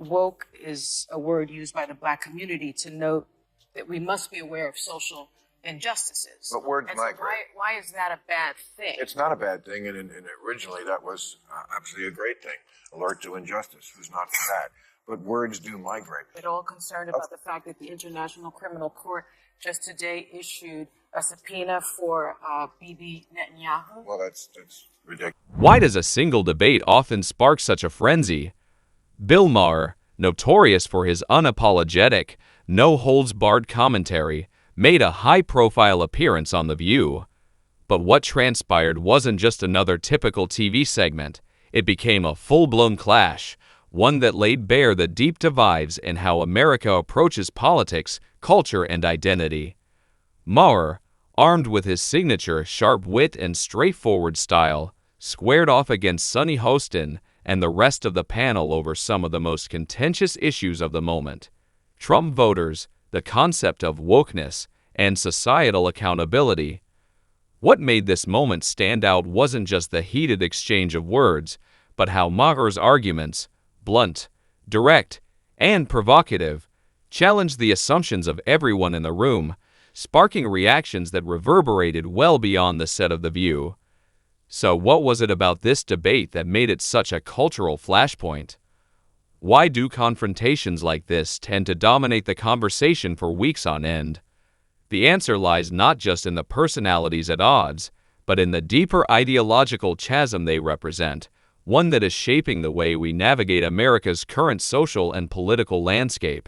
woke is a word used by the Black community to note that we must be aware of social injustices. But words and so migrate. why is that a bad thing? It's not a bad thing, and originally that was absolutely a great thing. Alert to injustice. Who's not for that? But words do migrate. At all concerned about the fact that the International Criminal Court just today issued a subpoena for Bibi Netanyahu? Well, that's ridiculous. Why does a single debate often spark such a frenzy? Bill Maher, notorious for his unapologetic, no-holds-barred commentary, made a high-profile appearance on The View. But what transpired wasn't just another typical TV segment. It became a full-blown clash, one that laid bare the deep divides in how America approaches politics, culture, and identity. Maher, armed with his signature sharp wit and straightforward style, squared off against Sunny Hostin and the rest of the panel over some of the most contentious issues of the moment: Trump voters, the concept of wokeness, and societal accountability. What made this moment stand out wasn't just the heated exchange of words, but how Maher's arguments, blunt, direct, and provocative, challenged the assumptions of everyone in the room, sparking reactions that reverberated well beyond the set of The View. So what was it about this debate that made it such a cultural flashpoint? Why do confrontations like this tend to dominate the conversation for weeks on end? The answer lies not just in the personalities at odds, but in the deeper ideological chasm they represent, one that is shaping the way we navigate America's current social and political landscape.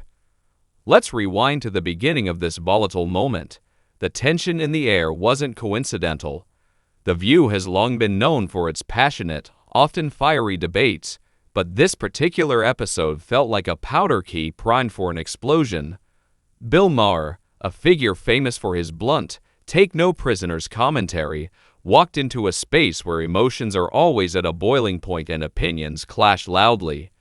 Let's rewind to the beginning of this volatile moment. The tension in the air wasn't coincidental. The View has long been known for its passionate, often fiery debates, but this particular episode felt like a powder keg primed for an explosion. Bill Maher, a figure famous for his blunt, take-no-prisoners commentary, walked into a space where emotions are always at a boiling point and opinions clash loudly.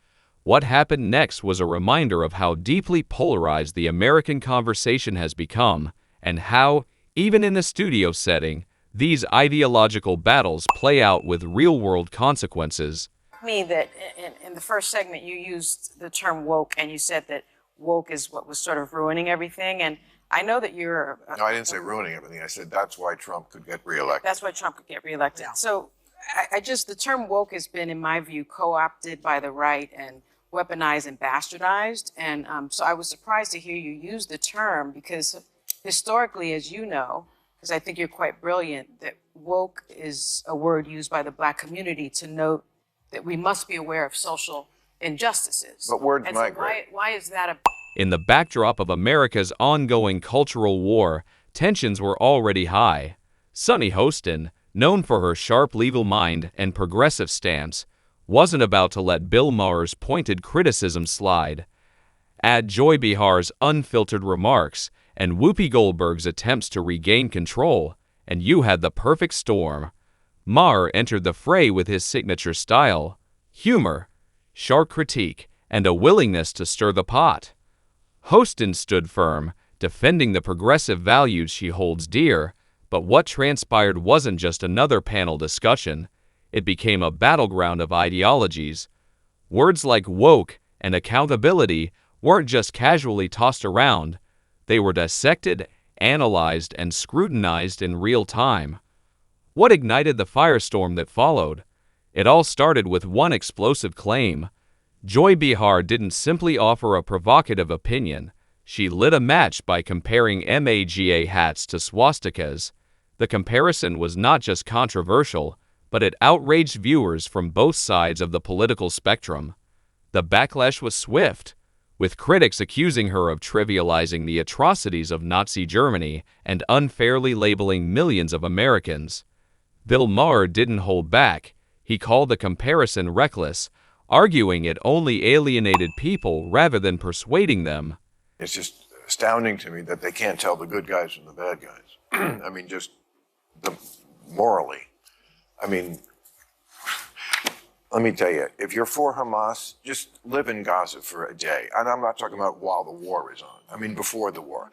What happened next was a reminder of how deeply polarized the American conversation has become, and how, even in a studio setting, these ideological battles play out with real-world consequences. Me that in the first segment you used the term woke, and you said that woke is what was sort of ruining everything, and I know that you're... No, I didn't say ruining everything. I said that's why Trump could get reelected. That's why Trump could get reelected. Yeah. So the term woke has been, in my view, co-opted by the right and weaponized and bastardized. And so I was surprised to hear you use the term because historically, as you know, because I think you're quite brilliant, that woke is a word used by the Black community to note that we must be aware of social injustices. But words and migrate. So why is that a... In the backdrop of America's ongoing cultural war, tensions were already high. Sunny Hostin, known for her sharp legal mind and progressive stance, wasn't about to let Bill Maher's pointed criticism slide. Add Joy Behar's unfiltered remarks and Whoopi Goldberg's attempts to regain control, and you had the perfect storm. Maher entered the fray with his signature style, humor, sharp critique, and a willingness to stir the pot. Hostin stood firm, defending the progressive values she holds dear, but what transpired wasn't just another panel discussion. It became a battleground of ideologies. Words like woke and accountability weren't just casually tossed around. They were dissected, analyzed, and scrutinized in real time. What ignited the firestorm that followed? It all started with one explosive claim. Joy Behar didn't simply offer a provocative opinion. She lit a match by comparing MAGA hats to swastikas. The comparison was not just controversial, but it outraged viewers from both sides of the political spectrum. The backlash was swift, with critics accusing her of trivializing the atrocities of Nazi Germany and unfairly labeling millions of Americans. Bill Maher didn't hold back. He called the comparison reckless, arguing it only alienated people rather than persuading them. It's just astounding to me that they can't tell the good guys from the bad guys. I mean, just morally. I mean, let me tell you, if you're for Hamas, just live in Gaza for a day. And I'm not talking about while the war is on. I mean, before the war.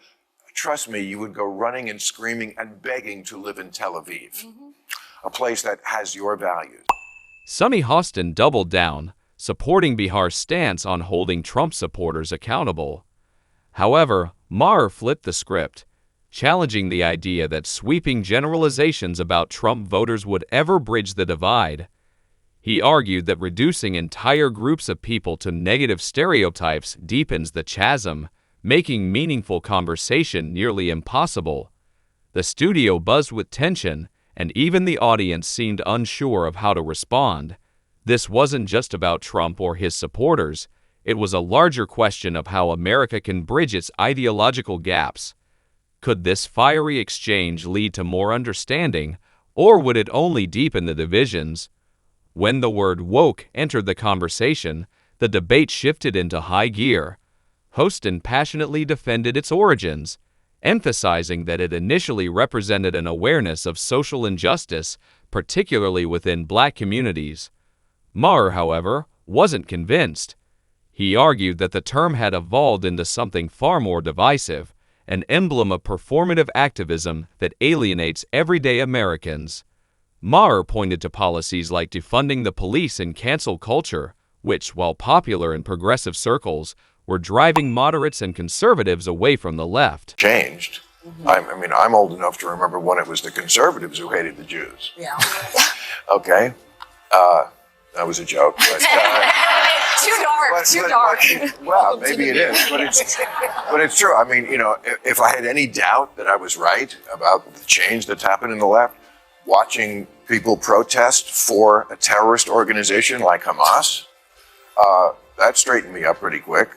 Trust me, you would go running and screaming and begging to live in Tel Aviv, a place that has your values. Sunny Hostin doubled down, supporting Bihar's stance on holding Trump supporters accountable. However, Maher flipped the script, challenging the idea that sweeping generalizations about Trump voters would ever bridge the divide. He argued that reducing entire groups of people to negative stereotypes deepens the chasm, making meaningful conversation nearly impossible. The studio buzzed with tension, and even the audience seemed unsure of how to respond. This wasn't just about Trump or his supporters. It was a larger question of how America can bridge its ideological gaps. Could this fiery exchange lead to more understanding, or would it only deepen the divisions? When the word woke entered the conversation, the debate shifted into high gear. Hostin passionately defended its origins, emphasizing that it initially represented an awareness of social injustice, particularly within Black communities. Maher, however, wasn't convinced. He argued that the term had evolved into something far more divisive, an emblem of performative activism that alienates everyday Americans. Maher pointed to policies like defunding the police and cancel culture, which, while popular in progressive circles, were driving moderates and conservatives away from the left. Changed. I mean, I'm old enough to remember when it was the conservatives who hated the Jews. Yeah. Okay? That was a joke. But, Too dark. Well, maybe it is, but it's true. I mean, you know, if I had any doubt that I was right about the change that's happened in the left, watching people protest for a terrorist organization like Hamas, that straightened me up pretty quick.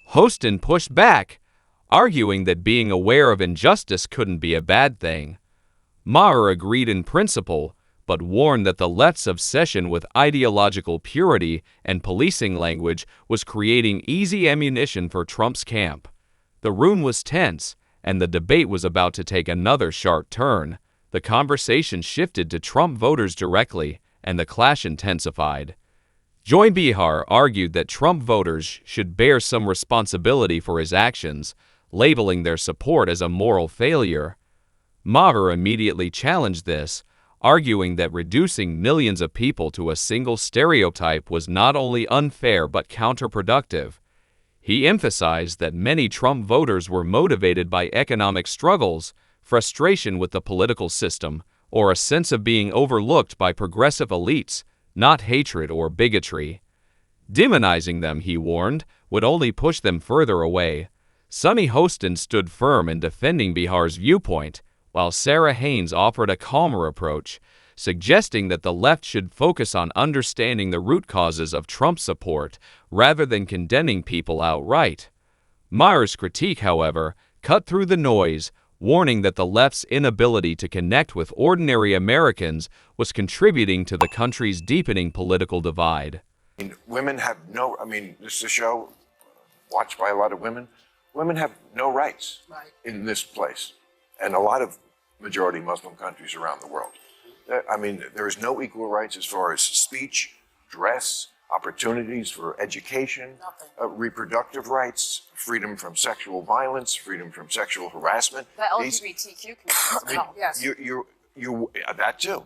Hostin pushed back, arguing that being aware of injustice couldn't be a bad thing. Maher agreed in principle, but warned that the left's obsession with ideological purity and policing language was creating easy ammunition for Trump's camp. The room was tense, and the debate was about to take another sharp turn. The conversation shifted to Trump voters directly, and the clash intensified. Joy Behar argued that Trump voters should bear some responsibility for his actions, labeling their support as a moral failure. Maher immediately challenged this, arguing that reducing millions of people to a single stereotype was not only unfair but counterproductive. He emphasized that many Trump voters were motivated by economic struggles, frustration with the political system, or a sense of being overlooked by progressive elites, not hatred or bigotry. Demonizing them, he warned, would only push them further away. Sunny Hostin stood firm in defending Bihar's viewpoint, while Sarah Haynes offered a calmer approach, suggesting that the left should focus on understanding the root causes of Trump's support rather than condemning people outright. Maher's critique, however, cut through the noise, warning that the left's inability to connect with ordinary Americans was contributing to the country's deepening political divide. I mean, women have no, I mean, this is a show watched by a lot of women. Women have no rights in this place, and a lot of majority Muslim countries around the world. I mean, there is no equal rights as far as speech, dress, opportunities for education, reproductive rights, freedom from sexual violence, freedom from sexual harassment. The LGBTQ community. Yes. That too.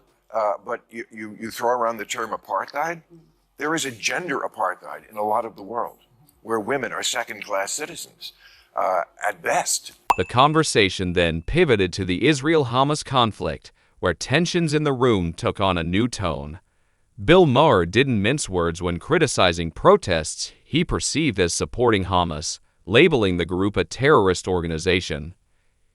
But you throw around the term apartheid. There is a gender apartheid in a lot of the world, where women are second-class citizens, at best. The conversation then pivoted to the Israel-Hamas conflict, where tensions in the room took on a new tone. Bill Maher didn't mince words when criticizing protests he perceived as supporting Hamas, labeling the group a terrorist organization.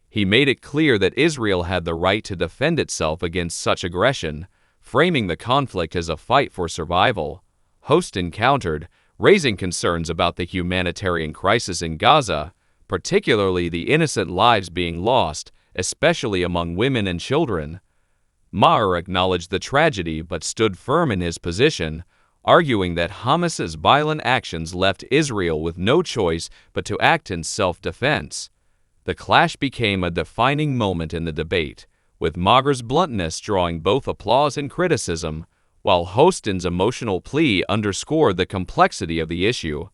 He made it clear that Israel had the right to defend itself against such aggression, framing the conflict as a fight for survival. Hostin countered, raising concerns about the humanitarian crisis in Gaza, particularly the innocent lives being lost, especially among women and children. Maher acknowledged the tragedy but stood firm in his position, arguing that Hamas's violent actions left Israel with no choice but to act in self-defense. The clash became a defining moment in the debate, with Maher's bluntness drawing both applause and criticism, while Hostin's emotional plea underscored the complexity of the issue.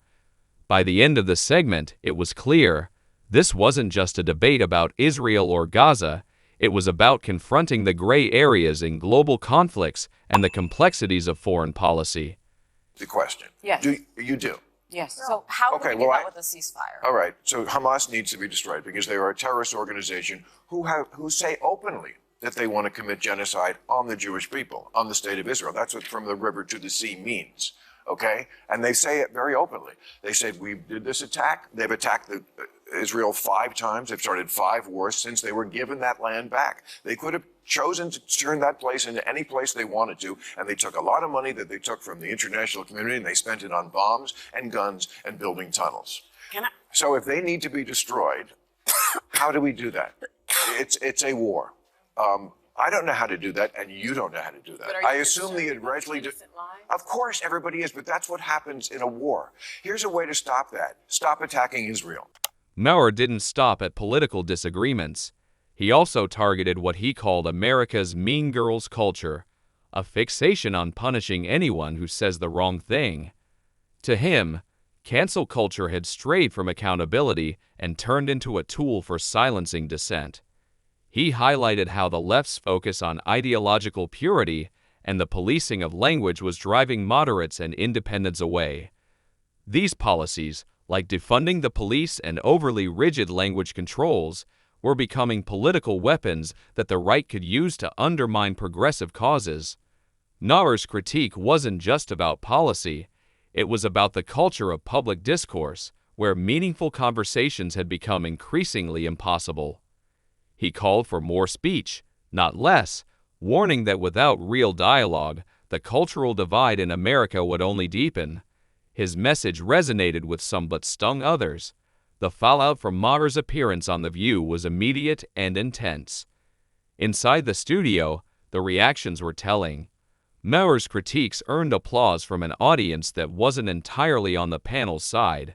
By the end of the segment, it was clear this wasn't just a debate about Israel or Gaza. It was about confronting the gray areas in global conflicts and the complexities of foreign policy. the question. Yes. Do you do? Yes. So how Okay, do we well, get that with a ceasefire? All right. So Hamas needs to be destroyed because they are a terrorist organization who say openly that they want to commit genocide on the Jewish people, on the state of Israel. That's what from the river to the sea means. Okay? And they say it very openly. They said, we did this attack. They've attacked Israel 5 times. They've started 5 wars since they were given that land back. They could have chosen to turn that place into any place they wanted to, and they took a lot of money that they took from the international community and they spent it on bombs and guns and building tunnels. So if they need to be destroyed, how do we do that? It's a war. I don't know how to do that, and you don't know how to do that. I assume the Israeli... Of course, everybody is, but that's what happens in a war. Here's a way to stop that. Stop attacking Israel. Maher didn't stop at political disagreements. He also targeted what he called America's mean girls culture, a fixation on punishing anyone who says the wrong thing. To him, cancel culture had strayed from accountability and turned into a tool for silencing dissent. He highlighted how the left's focus on ideological purity and the policing of language was driving moderates and independents away. These policies, like defunding the police and overly rigid language controls, were becoming political weapons that the right could use to undermine progressive causes. Maher's critique wasn't just about policy, it was about the culture of public discourse, where meaningful conversations had become increasingly impossible. He called for more speech, not less, warning that without real dialogue, the cultural divide in America would only deepen. His message resonated with some but stung others. The fallout from Maher's appearance on The View was immediate and intense. Inside the studio, the reactions were telling. Maher's critiques earned applause from an audience that wasn't entirely on the panel's side.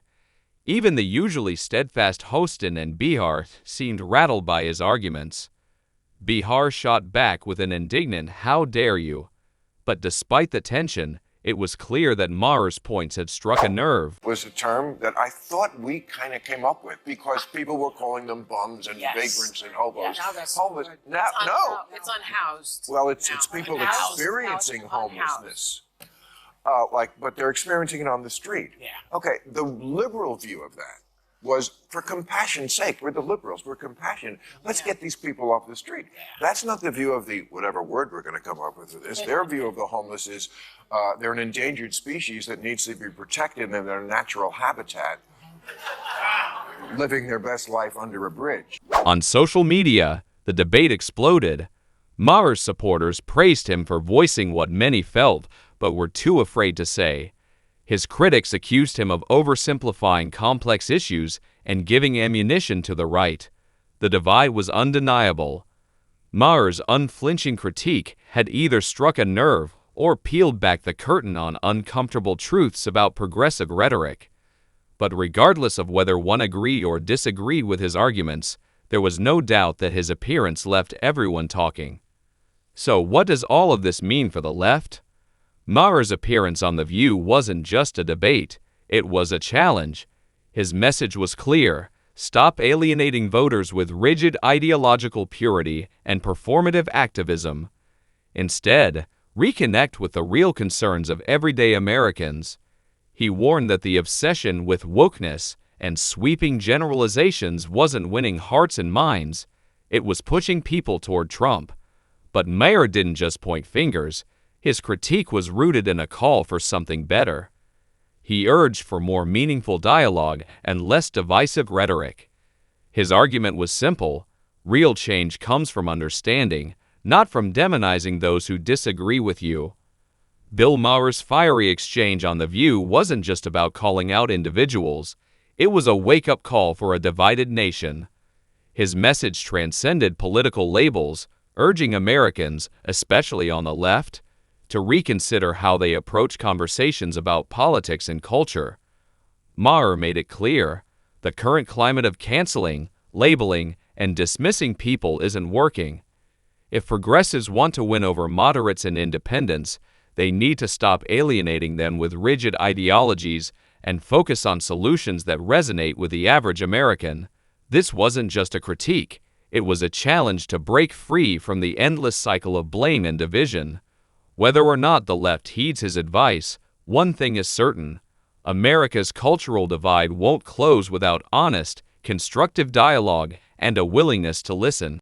Even the usually steadfast Hostin and Maher seemed rattled by his arguments. Maher shot back with an indignant "How dare you?" But despite the tension, it was clear that Maher's points had struck a nerve. Was a term that I thought we kind of came up with because people were calling them bums and vagrants and hobos. Yeah, now that's homeless. Now, It's unhoused. Well, it's people Unhoused. experiencing Now it's homelessness. But they're experiencing it on the street. Yeah. Okay, the liberal view of that was for compassion's sake. We're the liberals. We're compassion. Let's get these people off the street. That's not the view of the, whatever word we're going to come up with for this. Their view of the homeless is they're an endangered species that needs to be protected in their natural habitat, living their best life under a bridge. On social media, the debate exploded. Maher's supporters praised him for voicing what many felt but were too afraid to say. His critics accused him of oversimplifying complex issues and giving ammunition to the right. The divide was undeniable. Maher's unflinching critique had either struck a nerve or peeled back the curtain on uncomfortable truths about progressive rhetoric. But regardless of whether one agreed or disagreed with his arguments, there was no doubt that his appearance left everyone talking. So what does all of this mean for the left? Maher's appearance on The View wasn't just a debate, it was a challenge. His message was clear: stop alienating voters with rigid ideological purity and performative activism. Instead, reconnect with the real concerns of everyday Americans. He warned that the obsession with wokeness and sweeping generalizations wasn't winning hearts and minds, it was pushing people toward Trump. But Maher didn't just point fingers. His critique was rooted in a call for something better. He urged for more meaningful dialogue and less divisive rhetoric. His argument was simple: real change comes from understanding, not from demonizing those who disagree with you. Bill Maher's fiery exchange on The View wasn't just about calling out individuals, it was a wake-up call for a divided nation. His message transcended political labels, urging Americans, especially on the left, to reconsider how they approach conversations about politics and culture. Maher made it clear, the current climate of canceling, labeling, and dismissing people isn't working. If progressives want to win over moderates and independents, they need to stop alienating them with rigid ideologies and focus on solutions that resonate with the average American. This wasn't just a critique, it was a challenge to break free from the endless cycle of blame and division. Whether or not the left heeds his advice, One thing is certain: America's cultural divide won't close without honest, constructive dialogue and a willingness to listen.